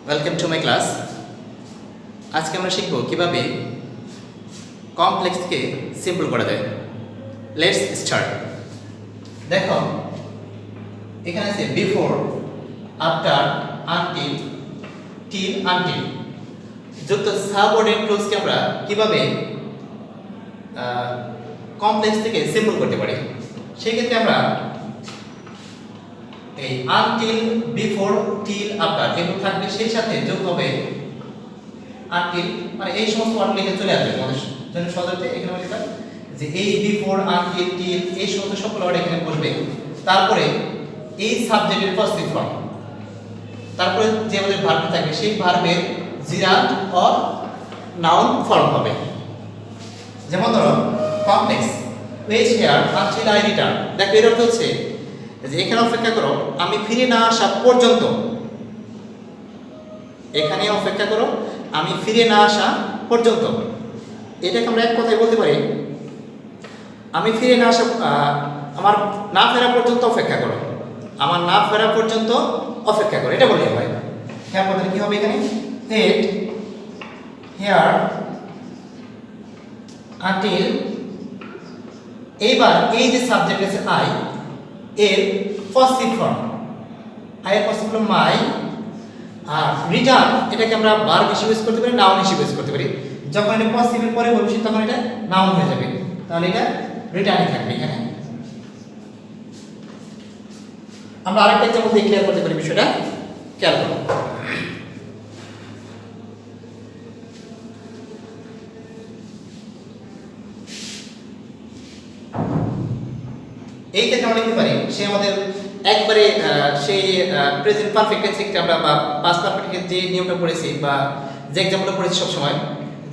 Welcome to my class. আজকে আমরা শিখব কিভাবে কমপ্লেক্সকে সিম্পল করা যায়। Let's start. দেখো এখানে আছে before, after, until, till, until যুক্ত সাবঅর্ডিনেট ক্লজকে আমরা কিভাবে কমপ্লেক্স থেকে সিম্পল করতে পারি। সেই ক্ষেত্রে আমরা এই আনটিল, বিফোর, টিল, আফটার এগুলো থাকবে, সেই সাথে যোগ হবে আনটিল, মানে এই সমস্ত ওয়ার্ড লিখে চলে আসবে তোমাদের জন্য সহজতে। এখানে লিখা যে এই বিফোর, আনটিল, টিল এই সমস্ত সকল ওয়ার্ড এখানে বসবে। তারপরে এই সাবজেক্টের পজিটিভ ফর্ম, তারপরে যে আমাদের ভার্ব থাকবে সেই ভার্বের জিরান্ড অর নাউন ফর্ম হবে। যেমন ধরো complex wait here until I return. দেখো এর অর্থ হচ্ছে যে এখানে অপেক্ষা করো আমি ফিরে না আসা পর্যন্ত। এখানে অপেক্ষা করো আমি ফিরে না আসা পর্যন্ত। এটাকে আমরা এক কথায় বলতে পারি আমি ফিরে না আসা, আমার না ফেরা পর্যন্ত অপেক্ষা করো, আমার না ফেরা পর্যন্ত অপেক্ষা করো, এটা বললে হয়। হ্যাঁ বলতে কি হবে এখানে ওয়েট হেয়ার আনটিল। এইবার এই যে সাবজেক্ট আছে আই, এর পজিটিভ ফর্ম, আই এর পজিটিভ ফর্ম মাই, আর রিটার্ন এটাকে আমরা ভার্ব হিসেবে ইউজ করতে পারি, নাউন হিসেবে ইউজ করতে পারি। যখন এটা পজিটিভের পরে ভবিষ্যৎ তখন এটা নাউন হয়ে যাবে, তাহলে এটা রিটার্নই থাকবে। এখানে আমরা আরেকটা এক্সাম্পল দিয়ে ক্লিয়ার করতে পারি বিষয়টা, খেয়াল করো। এই ক্ষেত্রে আমরা লিখতে পারি সে আমাদের একবারে সেই প্রেজেন্ট পারফেক্ট টেন্সে আমরা বা পাস্ট পারফেক্ট যে নিয়মটা পড়েছি বা যে এক্সাম্পলটা পড়েছি সবসময়,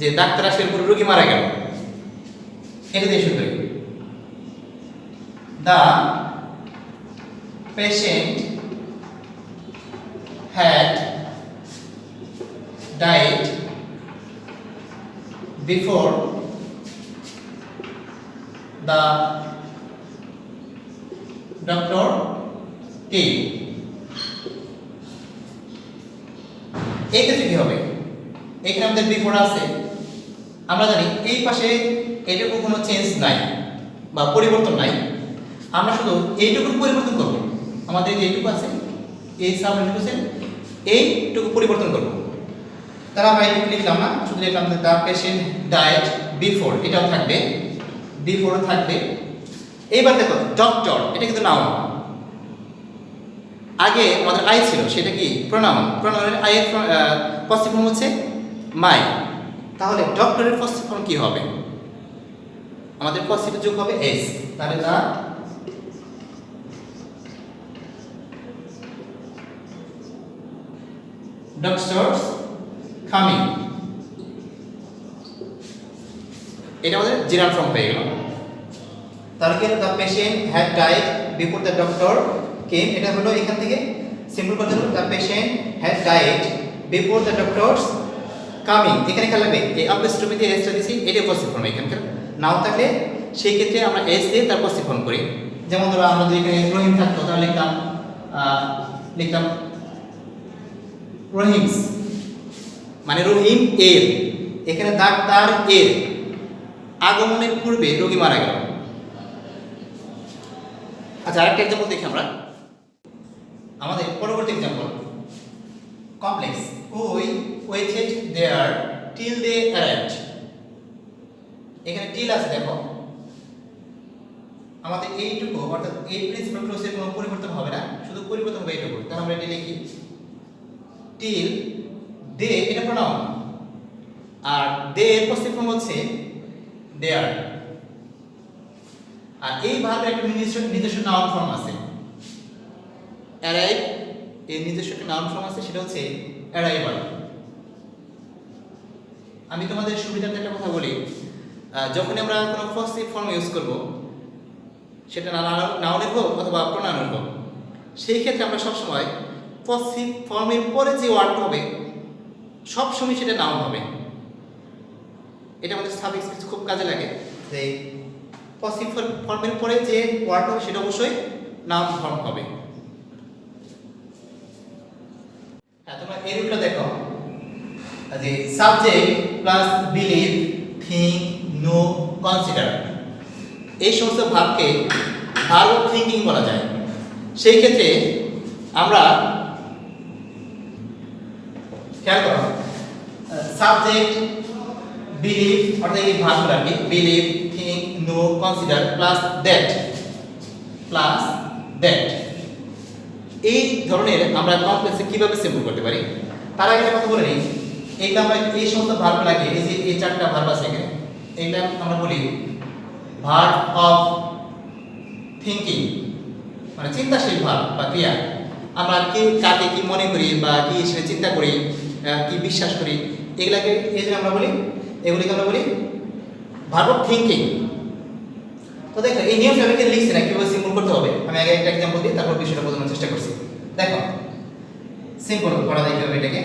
যে ডাক্তার আসলে পুরো রোগী মারা গেল, এটা দিয়ে শুরু করি। The patient had died before the doctor came. এই ক্ষেত্রে কি হবে, এখানে আমাদের বিফোর আছে, আমরা জানি এই পাশে এইটুকু কোনো চেঞ্জ নাই বা পরিবর্তন নাই, আমরা শুধু এইটুকু পরিবর্তন করব। আমাদের যে এইটুকু আছে এই সাবজেক্ট আছে এইটুকু পরিবর্তন করব। তাহলে আমরা এইটুকু লিখলাম না, শুধু লিখলাম দ্য পেশেন্ট ডাইড বিফোর, এটাও থাকবে, বিফোর থাকবে। এইবার দেখো ডক্টর, এটা কিন্তু নাউন, আগে আমাদের আই ছিল, সেটা কি প্রোনাউন, প্রোনাউনের আই এর পজিটিভ ফর্ম হচ্ছে মাই। তাহলে ডক্টরের পজিটিভ ফর্ম কি হবে, আমাদের পজিটিভ যোগ হবে এস, তাহলে দা ডক্টরস কামিং, এটা আমাদের জিরান ফর্ম হয়ে গেল। তাহলে কি the patient had died before the doctor came, এটা হলো এখান থেকে সিম্পল করতে হলো the patient had died before the doctors coming. এখানে খেয়াল রাখবে এই অ্যাপোস্ট্রফি দিয়ে এসটা দিছি, এটা পজিটিভ ফর্ম। এখানকার নাও থাকলে সেই ক্ষেত্রে আমরা এস দিয়ে তার পজিটিভ ফর্ম করি। যেমন ধরো আমরা যদি এখানে রহিম থাকতো তাহলে লিখতাম রহিমস, মানে রহিম এর, এখানে ডাক্তার এর আগমনের পূর্বে রোগী মারা গেল। আচ্ছা আরেকটা এক্সাম্পল দেখি আমরা, আমাদের পরবর্তী example complex we waited there till they arrived. এখানে টিল আছে, দেখো আমাদের এইটুকু অর্থাৎ এই প্রিন্সিপাল ক্লজের কোনো পরিবর্তন হবে না, শুধু পরিবর্তন হবে এইটুকু। তাহলে আমরা এটা লিখি টিল দে, এটা প্রোনাউন, আর দে এর পজিটিভ ফর্ম হচ্ছে দেয়ার, আর এই ভার্বের একটা নিজস্ব নাউন ফর্ম আছে অ্যারাইভ, এর নিজস্ব একটা নাউন ফর্ম আছে, সেটা হচ্ছে অ্যারাইভাল। আমি তোমাদের সুবিধার্থে একটা কথা বলি, যখন আমরা কোনো পজিটিভ ফর্ম ইউজ করব, সেটা নাউনের হোক অথবা প্রোনাউনের হোক, সেই ক্ষেত্রে আমরা সবসময় পজিটিভ ফর্মের পরে যে ওয়ার্ডটা হবে সবসময় সেটা নাউন হবে। এটা আমাদের সাবজেক্ট স্পিচ খুব কাজে লাগে, যে পজিটিভ ফর্মের পরে যে ওয়ার্ড হবে সেটা অবশ্যই নাউন ফর্ম হবে। হ্যাঁ, তোমরা এই রূপটা দেখো যে subject plus believe, think, know, consider, এই সমস্ত ভাবকে ভার্ব অফ থিঙ্কিং বলা যায়। সেই ক্ষেত্রে আমরা খেয়াল করো, সাবজেক্ট বিলিভ অর্থাৎ এই ভার্বগুলো কি believe, think, know, consider plus that এই ধরনের আমরা কমপ্লেক্সে কিভাবে সিম্পল করতে পারি তার আগে একটা কথা বলে নিই। এইটা আমরা এই সমস্ত ভার্ব লাগে, এই যে এই চারটা ভার্ব আছে এখানে, এইটা আমরা বলি ভার্ব অফ থিঙ্কিং, মানে চিন্তাশীল ভাব বা ক্রিয়া। আমরা কি কাকে কি মনে করি বা কি হিসেবে চিন্তা করি, কি বিশ্বাস করি, এগুলাকে এই জন্য আমরা বলি, এগুলিকে আমরা বলি ভার্ব অফ থিঙ্কিং। তো দেখো এই নিয়মটা আমি লিখছি না, কিভাবে সিম্পল করতে হবে আমি আগে একটা এক্সাম্পল দিই, তারপর বিষয়টা বোঝানোর চেষ্টা করছি। দেখো সিম্পল করা যায় কিভাবে এটাকে।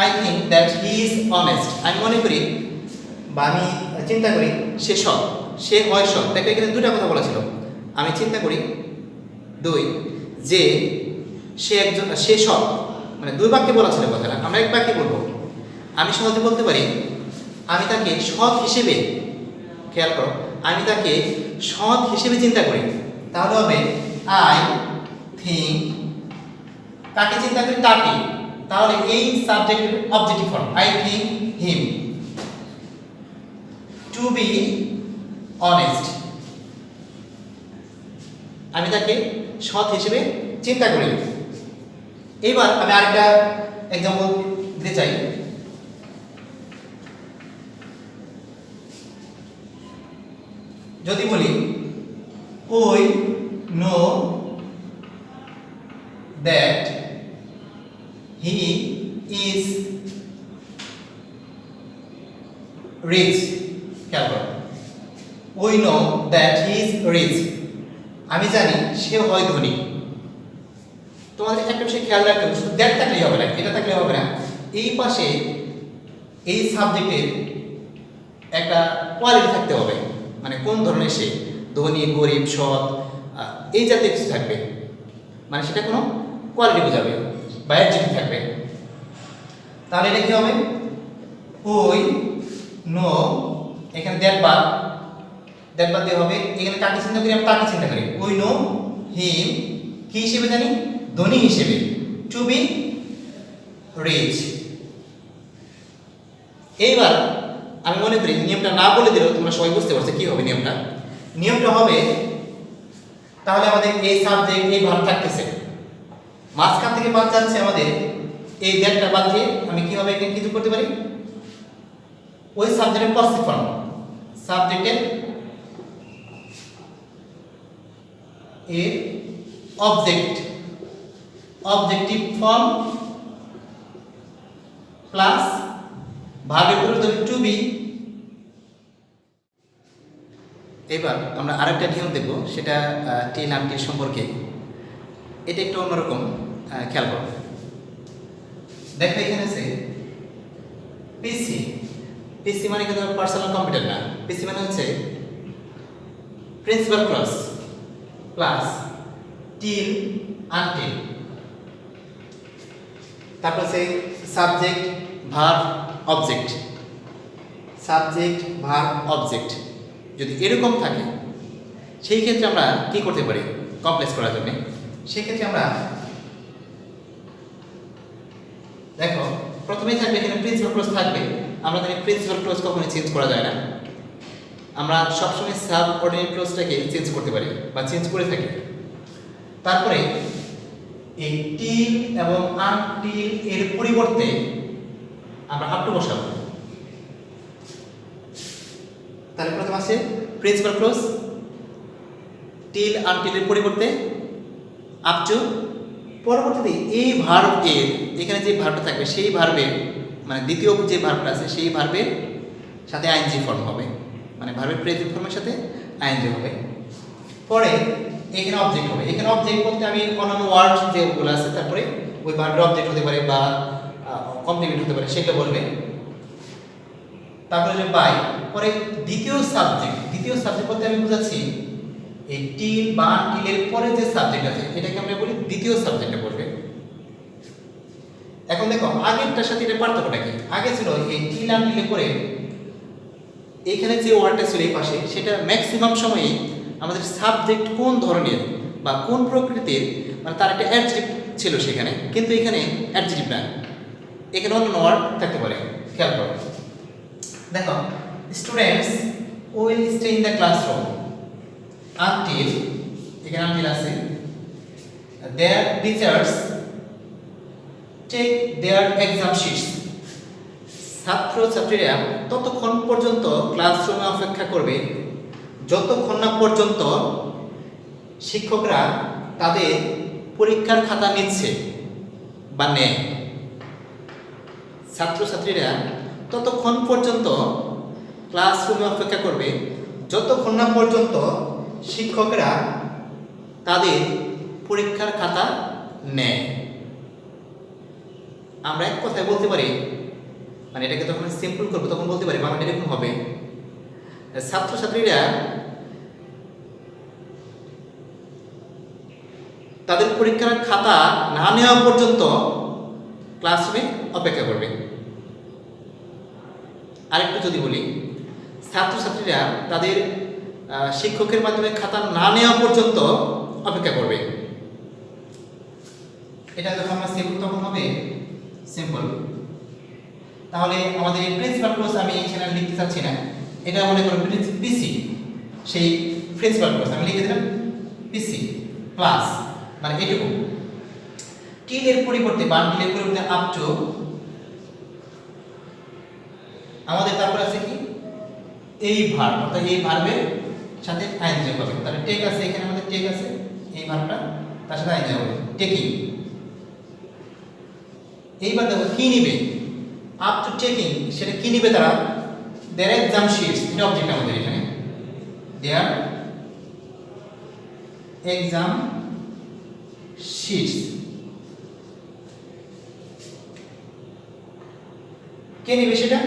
I think that he is honest, আমি মনে করি বা আমি চিন্তা করি সে সৎ, সে হয় সৎ। দেখো এখানে দুটা কথা বলা ছিল, আমি চিন্তা করি, দুই যে সে সৎ, মানে দুই বাক্যে বলা ছিল কথাটা, আমরা এক বাক্যে বলবো। আমি সহজে বলতে পারি আমি তাকে সৎ হিসেবে, খেয়াল করো, আমি তাকে সৎ হিসেবে চিন্তা করি, তাহলে হবে আই থিঙ্ক, তাকে চিন্তা করি তাকে, তাহলে এই সাবজেক্টের objective form I think him. To be honest, আমি তাকে সৎ হিসেবে চিন্তা করি। এবার আমি আরেকটা এক্সাম্পল দিতে চাই। যদি বলি we know that he is rich, খেয়াল করো, we know that he is rich, আমি জানি সে হয় ধনী। তোমাদের একটা বিষয় খেয়াল রাখতে হবে, শুধু দ্যাট থাকলেই হবে না, এটা থাকলে হবে না, এই পাশে এই সাবজেক্টের একটা কোয়ালিটি থাকতে হবে, মানে কোন ধরনের সে, ধনী, গরিব, সৎ, এই জাতীয় কিছু থাকবে, মানে সেটা কোনো কোয়ালিটি বোঝাবে বা অ্যাডজেক্টিভ থাকবে। তাহলে এটা কি হবে, উই নো, এখানে দ্যাট বাদ দিয়ে হবে, এখানে কাকে চিন্তা করি, আমি তাকে চিন্তা করি, উই নো হিম, কি হিসেবে জানি, ধনী হিসেবে, টু বি রিচ। এইবার আমি মনে করি নিয়মটা না বলে দিলেও তোমরা সবাই বুঝতে পারছো কি হবে নিয়মটা হবে, তাহলে আমাদের এই সাবজেক্ট এই ভার্ব থাকতেছে, মাঝখান থেকে বাদ যাচ্ছে আমাদের এই দ্যাটটা বাদ দিয়ে আমি কিভাবে এখানে কিছু করতে পারি, ওই সাবজেক্টের পজিটিভ ফর্ম, সাবজেক্টের এর অবজেক্টিভ ফর্ম প্লাস ভার্বের পরে তবে টু বি। এবার আমরা আরেকটা নিয়ম দেখব, সেটা টি নামটির সম্পর্কে। এটা একটু অন্যরকম, খেয়াল করো। দেখো এখানে আছে পিসি মানে কিন্তু পার্সোনাল কম্পিউটার না, পিসি মানে হচ্ছে principal clause plus till until, তারপর আছে সাবজেক্ট ভার্ব অবজেক্ট। যদি এরকম থাকে সেই ক্ষেত্রে আমরা কি করতে পারি কমপ্লেক্স করার জন্য, সেই ক্ষেত্রে আমরা দেখো প্রথমেই থাকবে এখানে প্রিন্সিপাল ক্লজ থাকবে। আমরা জানি প্রিন্সিপাল ক্লজ কখনোই চেঞ্জ করা যায় না, আমরা সবসময় সাবঅর্ডিনেট ক্লজটাকে চেঞ্জ করতে পারি বা চেঞ্জ করে থাকি। তারপরে এই টিল এবং আনটিল এর পরিবর্তে আমরা আপ টু বসাবো। তাহলে প্রথম আছে প্রিন্সিপাল ক্লজ, টিল আনটিলের পরিবর্তে আপ টু, পরবর্তীতে এই ভার্ব এর এখানে যে ভার্বটা থাকবে সেই ভার্বের মানে দ্বিতীয় যে ভার্বটা আছে সেই ভার্বের সাথে আইএনজি ফর্ম হবে, মানে ভার্বের প্রেজেন্ট ফর্মের সাথে আইএনজি হবে। পরে এখানে অবজেক্ট হবে, এখানে অবজেক্ট বলতে আমি অন্যান্য ওয়ার্ড যেগুলো আছে তারপরে ওই ভার্বের অবজেক্ট হতে পারে বা কমপ্লিমেন্ট হতে পারে সেগুলো বলবে। তারপরে যে বাই, পরে দ্বিতীয় সাবজেক্ট বলতে আমি বুঝাচ্ছি এই টিল বা টিলের পরে যে সাবজেক্ট আছে এটাকে আমরা বলি দ্বিতীয় সাবজেক্টে পড়বে। এখন দেখো আগেরটার সাথে এটা পার্থক্যটা কি? আগে ছিল এই টিল আনটিলে করে এখানে যে ওয়ার্ডটা ছিল এই পাশে, সেটা ম্যাক্সিমাম সময়ই আমাদের সাবজেক্ট কোন ধরনের বা কোন প্রকৃতির, মানে তার একটা অ্যাডজেক্টিভ ছিল সেখানে, কিন্তু এখানে অ্যাডজেক্টিভ না, এখানে অন্য ওয়ার্ড থাকতে পারে। খেয়াল করো, দেখো students will stay in the classroom until, এখানে আনটিল আছে, their teachers take their exam sheets, ছাত্রছাত্রীরা ততক্ষণ পর্যন্ত ক্লাসরুমে অপেক্ষা করবে যতক্ষণ না পর্যন্ত শিক্ষকরা তাদের পরীক্ষার খাতা নিচ্ছে বা নেয়। ছাত্রছাত্রীরা ততক্ষণ পর্যন্ত ক্লাসরুমে অপেক্ষা করবে যতক্ষণ না পর্যন্ত শিক্ষকরা তাদের পরীক্ষার খাতা নেয়। আমরা এক কথায় বলতে পারি, মানে এটাকে যখন সিম্পল করবো তখন বলতে পারি বাংলাটা এরকম হবে, ছাত্রছাত্রীরা তাদের পরীক্ষার খাতা না নেওয়া পর্যন্ত ক্লাসরুমে অপেক্ষা করবে। আরেকটু যদি বলি, ছাত্রছাত্রীরা তাদের শিক্ষকের মাধ্যমে খাতা না নেওয়া পর্যন্ত অপেক্ষা করবে। এটা যখন আমরা সিম্পল তখন হবে সিম্পল। তাহলে আমাদের প্রিন্সিপাল ক্লজ আমি এখানে লিখতে চাচ্ছি না, এটা মনে করো পিসি, সেই প্রিন্সিপাল ক্লজ আমি লিখে দিলাম পিসি প্লাস, মানে এটুকু টিলের পরিবর্তে বা টিলের পরিবর্তে আপ টু আমাদের তারপর আছে কি এই ভার্ব, অর্থাৎ এই ভার্বের সাথে আইনজি হবে। তাহলে টেক আছে, এখানে আমাদের টেক আছে, এই ভার্বটা তার সাথে আইনজি হবে টেকিং। এইবার দেখো কি নিবে, আপ টু টেকিং, সেটা কি নিবে তারা, দেয়ার এক্সাম শিটস, এটা অবজেক্ট আমাদের এখানে, দেয়ার এক্সাম শিটস। কে নিবে সেটা?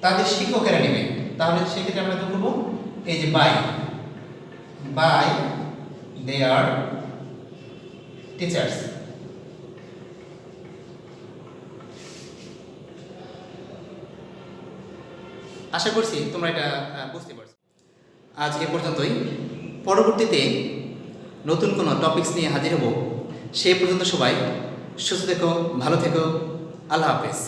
তাদের শিক্ষকেরা নেবে। তাহলে সেক্ষেত্রে আমরা যোগ করবো এই যে বাই দেয়ার টিচার্স। আশা করছি তোমরা এটা বুঝতে পারছো। আজ এ পর্যন্তই, পরবর্তীতে নতুন কোনো টপিকস নিয়ে হাজির হব। সেই পর্যন্ত সবাই সুস্থ থেকো, ভালো থেকো, আল্লাহ হাফেজ।